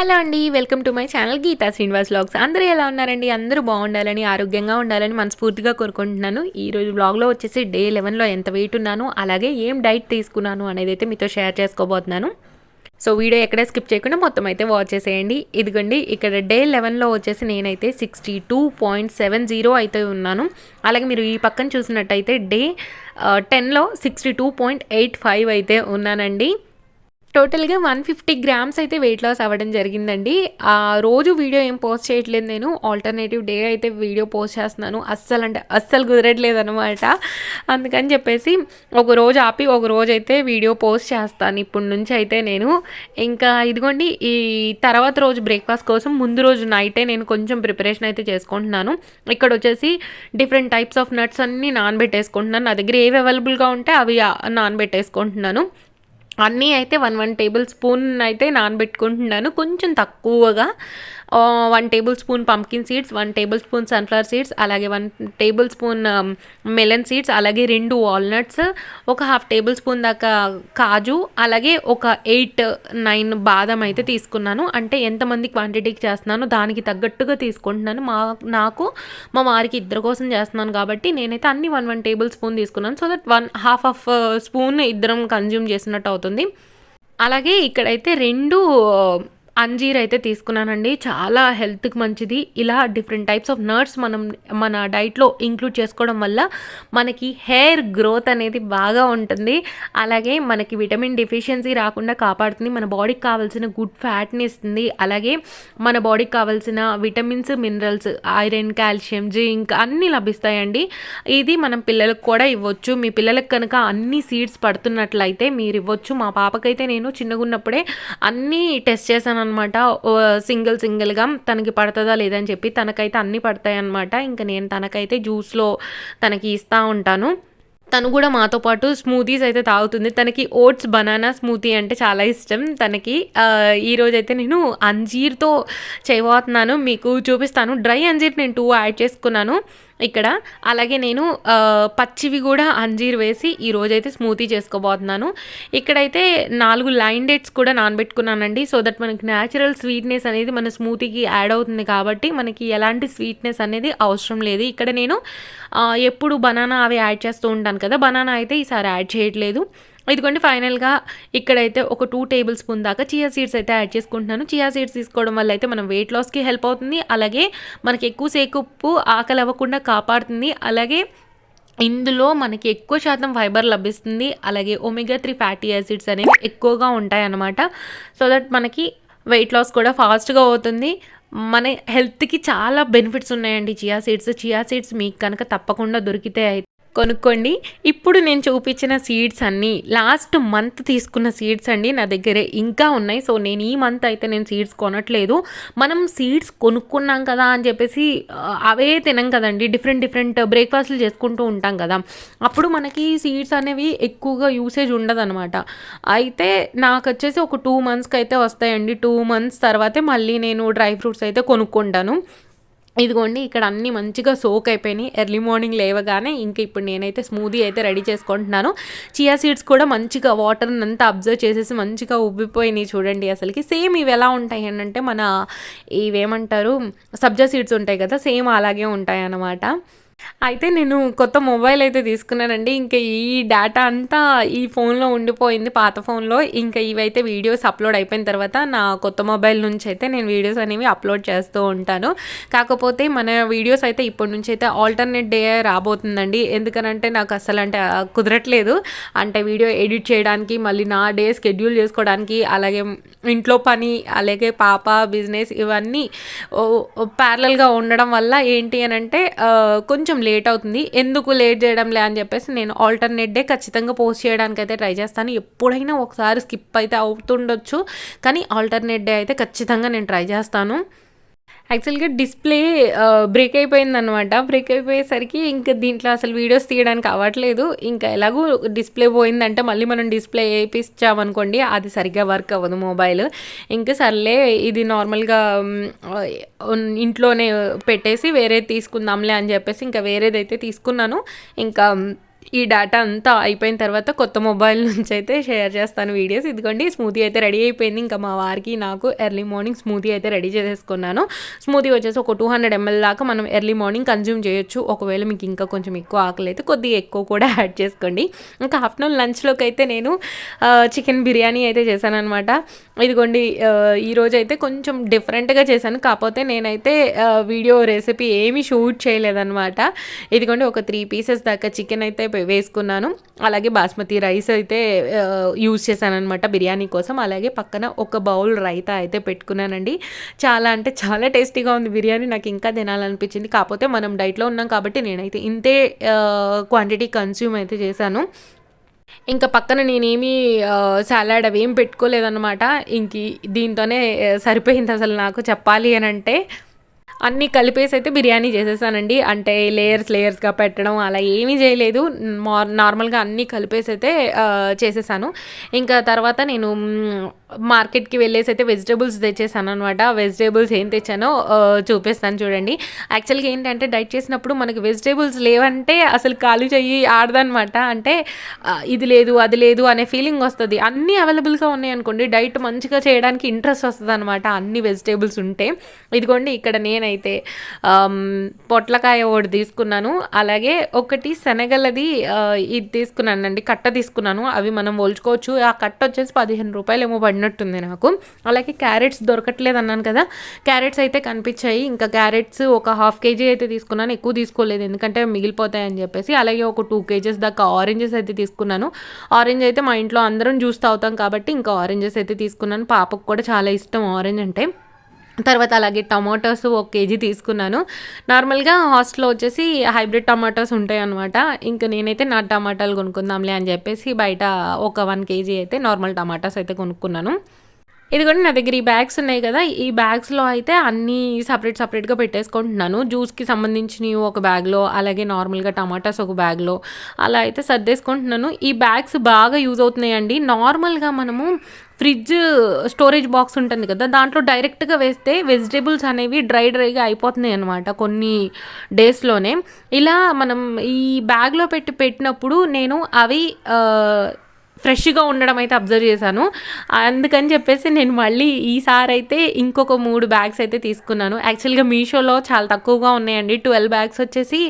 Hello అండి. Welcome to my channel Geeta Srinivas vlogs. అందరూ ఎలా ఉన్నారండి? అందరూ బాగుండాలని, ఆరోగ్యంగా ఉండాలని మనస్ఫూర్తిగా కోరుకుంటున్నాను. ఈరోజు వ్లాగ్‌లో వచ్చేసి డే 11లో ఎంత వెయిట్ ఉన్నాను, అలాగే ఏం డైట్ తీసుకున్నాను అనేదైతే మీతో షేర్ చేసుకోబోతున్నాను. సో వీడియో ఎక్కడ స్కిప్ చేయకుండా మొత్తం అయితే వాచ్ చేసేయండి. ఇదిగోండి ఇక్కడ డే 11లో వచ్చేసి నేనైతే 62.70 అయితే ఉన్నాను. అలాగే మీరు ఈ పక్కన చూసినట్టయితే డే 10లో 62.85 అయితే ఉన్నానండి. టోటల్‌గా 150 గ్రామ్స్ అయితే వెయిట్ లాస్ అవ్వడం జరిగిందండి. రోజు వీడియో ఏం పోస్ట్ చేయట్లేదు నేను. ఆల్టర్‌నేటివ్ డే అయితే వీడియో పోస్ట్ చేస్తున్నాను. అస్సలు కుదరట్లేదనమాట. అందుకని చెప్పేసి ఒక రోజు ఆపి, ఒక రోజైతే వీడియో పోస్ట్ చేస్తాను ఇప్పటి నుంచి అయితే నేను. ఇంకా ఇదిగోండి ఈ తర్వాత రోజు బ్రేక్‌ఫాస్ట్ కోసం ముందు రోజు నైటే నేను కొంచెం ప్రిపరేషన్ అయితే చేసుకుంటున్నాను. ఇక్కడొచ్చేసి డిఫరెంట్ టైప్స్ ఆఫ్ నట్స్ అన్నీ నానబెట్టేసుకుంటున్నాను. నా దగ్గర ఏవి అవైలబుల్‌గా ఉంటే అవి నానబెట్టేసుకుంటున్నాను. అన్నీ అయితే 1 టేబుల్ స్పూన్ అయితే నానబెట్టుకుంటున్నాను. కొంచెం తక్కువగా 1 table spoon pumpkin seeds, 1 table spoon sunflower seeds, అలాగే 1 టేబుల్ స్పూన్ మెలన్ సీడ్స్, అలాగే 2 వాల్‌నట్స్, ఒక హాఫ్ టేబుల్ స్పూన్ దాకా కాజు, అలాగే ఒక 8, 9 బాదం అయితే తీసుకున్నాను. అంటే ఎంతమంది క్వాంటిటీకి చేస్తున్నానో దానికి తగ్గట్టుగా తీసుకుంటున్నాను. నాకు మా వారికి ఇద్దరి కోసం చేస్తున్నాను కాబట్టి నేనైతే అన్ని 1 టేబుల్ స్పూన్ తీసుకున్నాను. So that half half spoon ఇద్దరం కన్జ్యూమ్ చేసినట్టు అవుతుంది. అలాగే ఇక్కడైతే 2 అంజీర్ అయితే తీసుకున్నానండి. చాలా హెల్త్‌కి మంచిది. ఇలా డిఫరెంట్ టైప్స్ ఆఫ్ నట్స్ మనం మన డైట్‌లో ఇంక్లూడ్ చేసుకోవడం వల్ల మనకి హెయిర్ గ్రోత్ అనేది బాగా ఉంటుంది. అలాగే మనకి విటమిన్ డెఫిషియన్సీ రాకుండా కాపాడుతుంది. మన బాడీకి కావాల్సిన గుడ్ ఫ్యాట్‌ని ఇస్తుంది. అలాగే మన బాడీకి కావాల్సిన vitamins, minerals, iron, calcium, zinc అన్నీ లభిస్తాయండి. ఇది మనం పిల్లలకు కూడా ఇవ్వచ్చు. మీ పిల్లలకు కనుక అన్ని సీడ్స్ పడుతున్నట్లయితే మీరు ఇవ్వచ్చు. మా పాపకైతే నేను చిన్నగున్నప్పుడే అన్నీ టెస్ట్ చేశాను అనమాట. సింగిల్‌గా తనకి పడతదా లేదా అని చెప్పి. తనకైతే అన్నీ పడతాయన్నమాట. ఇంక నేను తనకైతే జ్యూస్‌లో తనకి ఇస్తా ఉంటాను. తను కూడా మాతో పాటు స్మూతీస్ అయితే తాగుతుంది. తనకి ఓట్స్ బనానా స్మూతీ అంటే చాలా ఇష్టం తనకి. ఈరోజైతే నేను అంజీర్‌తో చేయబోతున్నాను. మీకు చూపిస్తాను. డ్రై అంజీర్ నేను 2 యాడ్ చేసుకున్నాను ఇక్కడ. అలాగే నేను పచ్చివి కూడా అంజీర్ వేసి ఈరోజైతే స్మూతీ చేసుకోబోతున్నాను. ఇక్కడైతే 4 లైన్ డేట్స్ కూడా నానబెట్టుకున్నానండి. సో దట్ మనకి న్యాచురల్ స్వీట్‌నెస్ అనేది మన స్మూతీకి యాడ్ అవుతుంది కాబట్టి మనకి ఎలాంటి స్వీట్‌నెస్ అనేది అవసరం లేదు. ఇక్కడ నేను ఎప్పుడు బనానా అవి యాడ్ చేస్తూ ఉంటాను కదా! బనానా అయితే ఈసారి యాడ్ చేయట్లేదు. ఇదిగోండి ఫైనల్‌గా ఇక్కడైతే ఒక 2 టేబుల్ స్పూన్ దాకా చియా సీడ్స్ అయితే యాడ్ చేసుకుంటున్నాను. చియా సీడ్స్ తీసుకోవడం వల్ల అయితే మనం వెయిట్ లాస్‌కి హెల్ప్ అవుతుంది. అలాగే మనకి ఎక్కువ సేపు ఆకలి అవ్వకుండా కాపాడుతుంది. అలాగే ఇందులో మనకి ఎక్కువ శాతం ఫైబర్ లభిస్తుంది. అలాగే ఒమేగా 3 ఫ్యాటీ యాసిడ్స్ అనేవి ఎక్కువగా ఉంటాయన్నమాట. సో దట్ మనకి వెయిట్ లాస్ కూడా ఫాస్ట్‌గా అవుతుంది. మన హెల్త్‌కి చాలా బెనిఫిట్స్ ఉన్నాయండి చియా సీడ్స్. చియా సీడ్స్ మీకు కనుక తప్పకుండా దొరికితే కొనుక్కోండి. ఇప్పుడు నేను చూపించిన సీడ్స్ అన్నీ లాస్ట్ మంత్ తీసుకున్న సీడ్స్ అండి. నా దగ్గర ఇంకా ఉన్నాయి. సో నేను ఈ మంత్ అయితే నేను సీడ్స్ కొనట్లేదు. మనం సీడ్స్ కొనుక్కున్నాం కదా అని చెప్పేసి అవే తినం కదండి. డిఫరెంట్ బ్రేక్ఫాస్ట్లు చేసుకుంటూ ఉంటాం కదా. అప్పుడు మనకి సీడ్స్ అనేవి ఎక్కువగా యూసేజ్ ఉండదనమాట. అయితే నాకు వచ్చేసి ఒక 2 మంత్స్కి అయితే వస్తాయండి. 2 మంత్స్ తర్వాతే మళ్ళీ నేను డ్రై ఫ్రూట్స్ అయితే కొనుక్కుంటాను. ఇదిగోండి ఇక్కడ అన్నీ మంచిగా సోక్ అయిపోయినాయి. ఎర్లీ మార్నింగ్ లేవగానే ఇంక ఇప్పుడు నేనైతే స్మూదీ అయితే రెడీ చేసుకుంటున్నాను. చియా సీడ్స్ కూడా మంచిగా వాటర్‌ని అంతా అబ్జర్వ్ చేసేసి మంచిగా ఉబ్బిపోయినాయి చూడండి అసలకి. సేమ్ ఇవి ఎలా ఉంటాయి అనంటే మన ఇవేమంటారు సబ్జా సీడ్స్ ఉంటాయి కదా! సేమ్ అలాగే ఉంటాయన్నమాట. అయితే నేను కొత్త మొబైల్ అయితే తీసుకున్నానండి. ఇంక ఈ డేటా అంతా ఈ ఫోన్‌లో ఉండిపోయింది పాత ఫోన్‌లో. ఇంకా ఇవైతే వీడియోస్ అప్‌లోడ్ అయిపోయిన తర్వాత నా కొత్త మొబైల్ నుంచి అయితే నేను వీడియోస్ అనేవి అప్‌లోడ్ చేస్తూ ఉంటాను. కాకపోతే మన వీడియోస్ అయితే ఇప్పటి నుంచి అయితే ఆల్టర్‌నేట్ డే రాబోతుందండి. ఎందుకనంటే నాకు అస్సలంటే కుదరట్లేదు. అంటే వీడియో ఎడిట్ చేయడానికి, మళ్ళీ నా డే షెడ్యూల్ చేసుకోవడానికి, అలాగే ఇంట్లో పని, అలాగే పాప, బిజినెస్ ఇవన్నీ ప్యారలల్‌గా ఉండడం వల్ల ఏంటి అనంటే కొంచెం లేట్ అవుతుంది. ఎందుకు లేట్ చేయడంలే అని చెప్పేసి నేను ఆల్టర్నేట్ డే ఖచ్చితంగా పోస్ట్ చేయడానికైతే ట్రై చేస్తాను. ఎప్పుడైనా ఒకసారి స్కిప్ అయితే అవుతుండొచ్చు. కానీ ఆల్టర్నేట్ డే అయితే ఖచ్చితంగా నేను ట్రై చేస్తాను. యాక్చువల్‌గా డిస్‌ప్లే బ్రేక్ అయిపోయిందనమాట. బ్రేక్ అయిపోయేసరికి ఇంక దీంట్లో అసలు వీడియోస్ తీయడానికి అవ్వట్లేదు. ఇంకా ఎలాగో డిస్‌ప్లే పోయిందంటే మళ్ళీ మనం డిస్‌ప్లే ఏపిచ్చామనుకోండి అది సరిగ్గా వర్క్ అవ్వదు మొబైల్. ఇంక సర్లే ఇది నార్మల్‌గా ఇంట్లోనే పెట్టేసి వేరేది తీసుకుందాంలే అని చెప్పేసి ఇంకా వేరేదైతే తీసుకున్నాను. ఇంకా ఈ డేటా అంతా అయిపోయిన తర్వాత కొత్త మొబైల్ నుంచి అయితే షేర్ చేస్తాను వీడియోస్. ఇదిగోండి స్మూతీ అయితే రెడీ అయిపోయింది. ఇంకా మా వారికి నాకు ఎర్లీ మార్నింగ్ స్మూతీ అయితే రెడీ చేసేసుకున్నాను. స్మూతీ వచ్చేసి ఒక 200 ml దాకా మనం ఎర్లీ మార్నింగ్ కన్జ్యూమ్ చేయొచ్చు. ఒకవేళ మీకు ఇంకా కొంచెం ఎక్కువ ఆకలి అయితే కొద్దిగా ఎక్కువ కూడా యాడ్ చేసుకోండి. ఇంకా ఆఫ్టర్నూన్ లంచ్లోకి అయితే నేను చికెన్ బిర్యానీ అయితే చేశాను అనమాట. ఇదిగోండి ఈరోజు అయితే కొంచెం డిఫరెంట్గా చేశాను. కాకపోతే నేనైతే వీడియో రెసిపీ ఏమీ షూట్ చేయలేదన్నమాట. ఇదిగోండి ఒక 3 pieces దాకా చికెన్ అయితే వేసుకున్నాను. అలాగే బాస్మతి రైస్ అయితే యూజ్ చేశాను అనమాట బిర్యానీ కోసం. అలాగే పక్కన ఒక బౌల్ రైతా అయితే పెట్టుకున్నానండి. చాలా అంటే చాలా టేస్టీగా ఉంది బిర్యానీ. నాకు ఇంకా తినాలనిపించింది. కాకపోతే మనం డైట్లో ఉన్నాం కాబట్టి నేనైతే ఇంతే క్వాంటిటీ కన్స్యూమ్ అయితే చేశాను. ఇంకా పక్కన నేనేమీ సాలాడ్ అవి ఏం పెట్టుకోలేదన్నమాట. ఇంక దీంతోనే సరిపోయింది అసలు నాకు చెప్పాలి అని అంటే. అన్నీ కలిపేసి అయితే బిర్యానీ చేసేసానండి. అంటే లేయర్స్గా పెట్టడం అలా ఏమీ చేయలేదు. నార్మల్గా అన్నీ కలిపేసి అయితే చేసేసాను. ఇంకా తర్వాత నేను మార్కెట్కి వెళ్ళేసి అయితే వెజిటేబుల్స్ తెచ్చేసాను అనమాట. వెజిటేబుల్స్ ఏం తెచ్చానో చూపిస్తాను చూడండి. యాక్చువల్గా ఏంటంటే డైట్ చేసినప్పుడు మనకి వెజిటేబుల్స్ లేవంటే అసలు కాలు చెయ్యి ఆడదనమాట. అంటే ఇది లేదు అది లేదు అనే ఫీలింగ్ వస్తుంది. అన్నీ అవైలబుల్గా ఉన్నాయి అనుకోండి, డైట్ మంచిగా చేయడానికి ఇంట్రెస్ట్ వస్తుంది అనమాట అన్ని వెజిటేబుల్స్ ఉంటే. ఇదిగోండి ఇక్కడ నేనైతే పొట్లకాయ ఒకటి తీసుకున్నాను. అలాగే ఒకటి శనగలది ఇది తీసుకున్నానండి, కట్ట తీసుకున్నాను. అవి మనం ఒలుచుకోవచ్చు. ఆ కట్ట వచ్చేసి 15 రూపాయలు ఏమో పడినట్టుంది నాకు. అలాగే క్యారెట్స్ దొరకట్లేదు అన్నాను కదా, క్యారెట్స్ అయితే కనిపించాయి. ఇంకా క్యారెట్స్ ఒక 1/2 kg అయితే తీసుకున్నాను. ఎక్కువ తీసుకోలేదు ఎందుకంటే మిగిలిపోతాయని చెప్పేసి. అలాగే ఒక 2 kgs దాకా ఆరెంజెస్ అయితే తీసుకున్నాను. ఆరెంజ్ అయితే మా ఇంట్లో అందరం జ్యూస్ తాగుతాం కాబట్టి ఇంకా ఆరెంజెస్ అయితే తీసుకున్నాను. పాపకు కూడా చాలా ఇష్టం ఆరెంజ్ అంటే. తర్వాత అలాగే టమాటోస్ 1 kg తీసుకున్నాను. నార్మల్గా హాస్టల్లో వచ్చేసి హైబ్రిడ్ టమాటోస్ ఉంటాయి అనమాట. ఇంకా నేనైతే నా టమాటాలు కొనుక్కుందాంలే అని చెప్పేసి బయట ఒక 1 kg అయితే నార్మల్ టమాటాస్ అయితే కొనుక్కున్నాను. ఇదిగోండి నా దగ్గర ఈ బ్యాగ్స్ ఉన్నాయి కదా, ఈ బ్యాగ్స్లో అయితే అన్నీ సపరేట్గా పెట్టేసుకుంటున్నాను. జ్యూస్కి సంబంధించినవి ఒక బ్యాగ్లో, అలాగే నార్మల్గా టమాటాస్ ఒక బ్యాగ్లో అలా అయితే సర్దేసుకుంటున్నాను. ఈ బ్యాగ్స్ బాగా యూజ్ అవుతున్నాయండి. నార్మల్గా మనము ఫ్రిడ్జ్ స్టోరేజ్ బాక్స్ ఉంటుంది కదా, దాంట్లో డైరెక్ట్గా వేస్తే వెజిటేబుల్స్ అనేవి డ్రైగా అయిపోతున్నాయి అనమాట కొన్ని డేస్లోనే. ఇలా మనం ఈ బ్యాగ్లో పెట్టినప్పుడు నేను అవి ఫ్రెష్గా ఉండడం అయితే అబ్జర్వ్ చేశాను. అందుకని చెప్పేసి నేను మళ్ళీ ఈసారి అయితే ఇంకొక 3 బ్యాగ్స్ అయితే తీసుకున్నాను. యాక్చువల్గా మీషోలో చాలా తక్కువగా ఉన్నాయండి. 12 బ్యాగ్స్ వచ్చేసి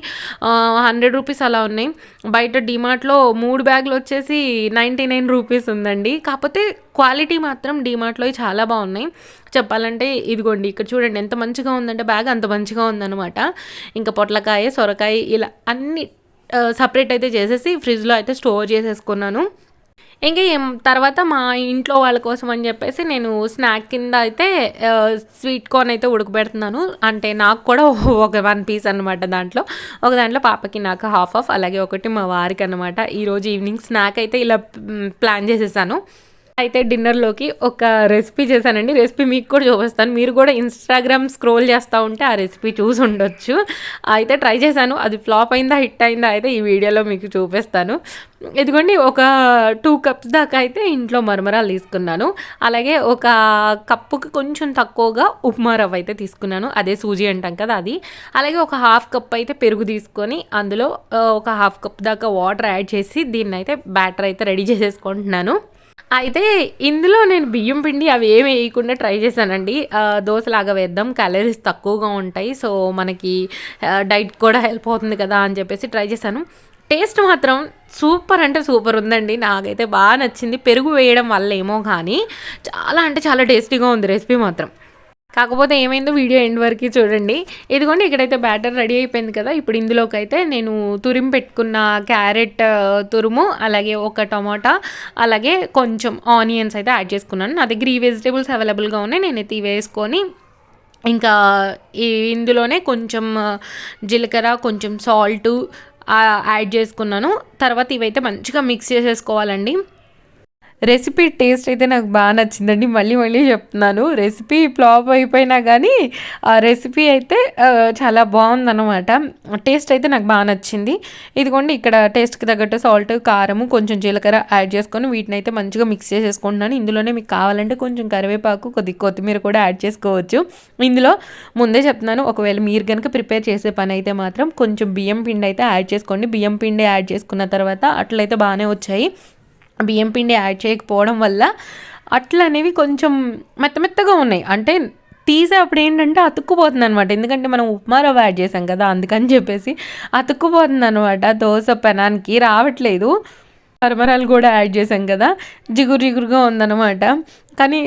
100 రూపీస్ అలా ఉన్నాయి. బయట డిమార్ట్లో 3 బ్యాగులు వచ్చేసి 99 రూపీస్ ఉందండి. కాకపోతే క్వాలిటీ మాత్రం డిమార్ట్లో చాలా బాగున్నాయి చెప్పాలంటే. ఇదిగోండి ఇక్కడ చూడండి ఎంత మంచిగా ఉందంటే బ్యాగ్, అంత మంచిగా ఉందన్నమాట. ఇంకా పొట్లకాయ, సొరకాయ ఇలా అన్ని సపరేట్ అయితే చేసేసి ఫ్రిడ్జ్లో అయితే స్టోర్ చేసేసుకున్నాను. ఇంకా తర్వాత మా ఇంట్లో వాళ్ళ కోసం అని చెప్పేసి నేను స్నాక్ కింద అయితే స్వీట్ కార్న్ అయితే ఉడకబెడుతున్నాను. అంటే నాకు కూడా ఒక 1 piece అనమాట. దాంట్లో పాపకి నాకు హాఫ్ అలాగే ఒకటి మా వారికి అనమాట. ఈరోజు ఈవినింగ్ స్నాక్ అయితే ఇలా ప్లాన్ చేసేసాను. అయితే డిన్నర్లోకి ఒక రెసిపీ చేశానండి. రెసిపీ మీకు కూడా చూపిస్తాను. మీరు కూడా ఇన్స్టాగ్రామ్ స్క్రోల్ చేస్తూ ఉంటే ఆ రెసిపీ చూసి ఉండొచ్చు. అయితే ట్రై చేశాను. అది ఫ్లాప్ అయిందా హిట్ అయిందా అయితే ఈ వీడియోలో మీకు చూపిస్తాను. ఇదిగోండి ఒక 2 cups దాకా అయితే ఇంట్లో మరమరాలు తీసుకున్నాను. అలాగే ఒక కప్పుకి కొంచెం తక్కువగా ఉప్మా రవ్వ అయితే తీసుకున్నాను. అదే సూజీ అంటాం కదా అది. అలాగే ఒక 1/2 cup అయితే పెరుగు తీసుకొని అందులో ఒక 1/2 cup దాకా వాటర్ యాడ్ చేసి దీన్ని అయితే బ్యాటర్ అయితే రెడీ చేసేసుకుంటున్నాను. అయితే ఇందులో నేను బియ్యం పిండి అవి ఏమి వేయకుండా ట్రై చేశానండి. దోశలాగా వేద్దాం, క్యాలరీస్ తక్కువగా ఉంటాయి, సో మనకి డైట్ కూడా హెల్ప్ అవుతుంది కదా అని చెప్పేసి ట్రై చేశాను. టేస్ట్ మాత్రం సూపర్ అంటే సూపర్ ఉందండి. నాకైతే బాగా నచ్చింది. పెరుగు వేయడం వల్ల ఏమో కానీ చాలా అంటే చాలా టేస్టీగా ఉంది రెసిపీ మాత్రం. కాకపోతే ఏమైందో వీడియో ఎండ్ వరకు చూడండి. ఇదిగోండి ఇక్కడైతే బ్యాటర్ రెడీ అయిపోయింది కదా. ఇప్పుడు ఇందులోకి అయితే నేను తురిమి పెట్టుకున్న క్యారెట్ తురుము, అలాగే ఒక టమాటా, అలాగే కొంచెం ఆనియన్స్ అయితే యాడ్ చేసుకున్నాను. నా దగ్గర ఈ వెజిటేబుల్స్ అవైలబుల్గా ఉన్నాయి. నేనైతే ఇవి వేసుకొని ఇంకా ఇందులోనే కొంచెం జీలకర్ర, కొంచెం సాల్టు యాడ్ చేసుకున్నాను. తర్వాత ఇవైతే మంచిగా మిక్స్ చేసేసుకోవాలండి. రెసిపీ టేస్ట్ అయితే నాకు బాగా నచ్చిందండి. మళ్ళీ మళ్ళీ చెప్తున్నాను. రెసిపీ ఫ్లాప్ అయిపోయినా కానీ ఆ రెసిపీ అయితే చాలా బాగుందనమాట. టేస్ట్ అయితే నాకు బాగా నచ్చింది. ఇదిగోండి ఇక్కడ టేస్ట్కి తగ్గట్టు సాల్ట్, కారము, కొంచెం జీలకర్ర యాడ్ చేసుకొని వీటిని అయితే మంచిగా మిక్స్ చేసేసుకుంటున్నాను. ఇందులోనే మీకు కావాలంటే కొంచెం కరివేపాకు, కొద్దిగా కొత్తిమీర కూడా యాడ్ చేసుకోవచ్చు. ఇందులో ముందే చెప్తున్నాను, ఒకవేళ మీరు కనుక ప్రిపేర్ చేసే పని అయితే మాత్రం కొంచెం బియ్యం పిండి అయితే యాడ్ చేసుకోండి. బియ్యం పిండి యాడ్ చేసుకున్న తర్వాత అట్లయితే బాగానే వచ్చాయి. బియ్యం పిండి యాడ్ చేయకపోవడం వల్ల అట్లు అనేవి కొంచెం మెత్తగా ఉన్నాయి. అంటే తీసే అప్పుడు ఏంటంటే అతుక్కుపోతుంది అనమాట. ఎందుకంటే మనం ఉప్మా రవ్వ యాడ్ చేసాం కదా, అందుకని చెప్పేసి అతుక్కుపోతుంది అనమాట. దోశ పెనానికి రావట్లేదు. మరమరాలు కూడా యాడ్ చేసాం కదా, జిగురుగా ఉందన్నమాట. కానీ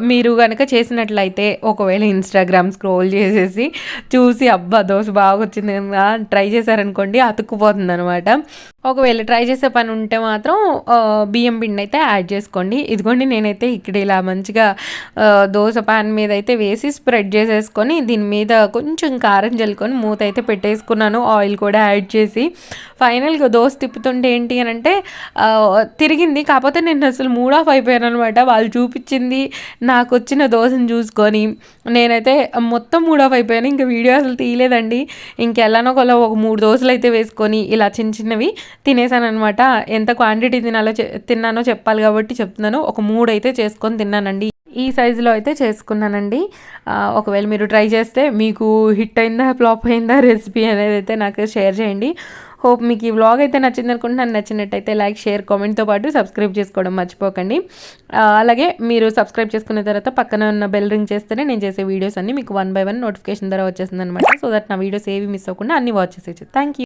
మీరు కనుక చేసినట్లయితే ఒకవేళ ఇన్స్టాగ్రామ్ స్క్రోల్ చేసేసి చూసి అబ్బా దోశ బాగా వచ్చింది కదా ట్రై చేశారనుకోండి, అతుక్కుపోతుంది అనమాట. ఒకవేళ ట్రై చేసే పని ఉంటే మాత్రం బియ్యం పిండి అయితే యాడ్ చేసుకోండి. ఇదిగోండి నేనైతే ఇక్కడ ఇలా మంచిగా దోశ పాన్ మీద అయితే వేసి స్ప్రెడ్ చేసేసుకొని దీని మీద కొంచెం కారం జల్లుకొని మూత అయితే పెట్టేసుకున్నాను, ఆయిల్ కూడా యాడ్ చేసి. ఫైనల్గా దోశ తిప్పుతుంటే ఏంటి అని అంటే తిరిగింది. కాకపోతే నేను అసలు మూడ్ ఆఫ్ అయిపోయాను అనమాట. వాళ్ళు చూపించింది నాకు వచ్చిన దోశను చూసుకొని నేనైతే మొత్తం మూడ్ ఆఫ్ అయిపోయాను. ఇంకా వీడియో అసలు తీయలేదండి. ఇంకెలానో కొలా ఒక 3 దోశలు అయితే వేసుకొని ఇలా చిన్నవి తినేసాను అనమాట. ఎంత క్వాంటిటీ తిన్నానో చెప్పాలి కాబట్టి చెప్తున్నాను. ఒక 3 అయితే చేసుకొని తిన్నానండి. ఈ సైజులో అయితే చేసుకున్నానండి. ఒకవేళ మీరు ట్రై చేస్తే మీకు హిట్ అయిందా, ఫ్లాప్ అయిందా రెసిపీ అనేది అయితే నాకు షేర్ చేయండి. హోప్ మీకు ఈ వ్లాగ్ అయితే నచ్చింది అనుకుంటున్నాను. నచ్చినట్టయితే లైక్, షేర్, కామెంట్తో పాటు సబ్స్క్రైబ్ చేసుకోవడం మర్చిపోకండి. అలాగే మీరు సబ్స్క్రైబ్ చేసుకున్న తర్వాత పక్కన ఉన్న బెల్ రింగ్ చేస్తేనే నేను చేసే వీడియోస్ అన్నీ మీకు 1 by 1 నోటిఫికేషన్ ద్వారా వచ్చేస్తుంది అనమాట. సో దట్ నా వీడియోస్ ఏవి మిస్ అవ్వకుండా అన్ని వాచ్ చేసేయచ్చు. Thank you.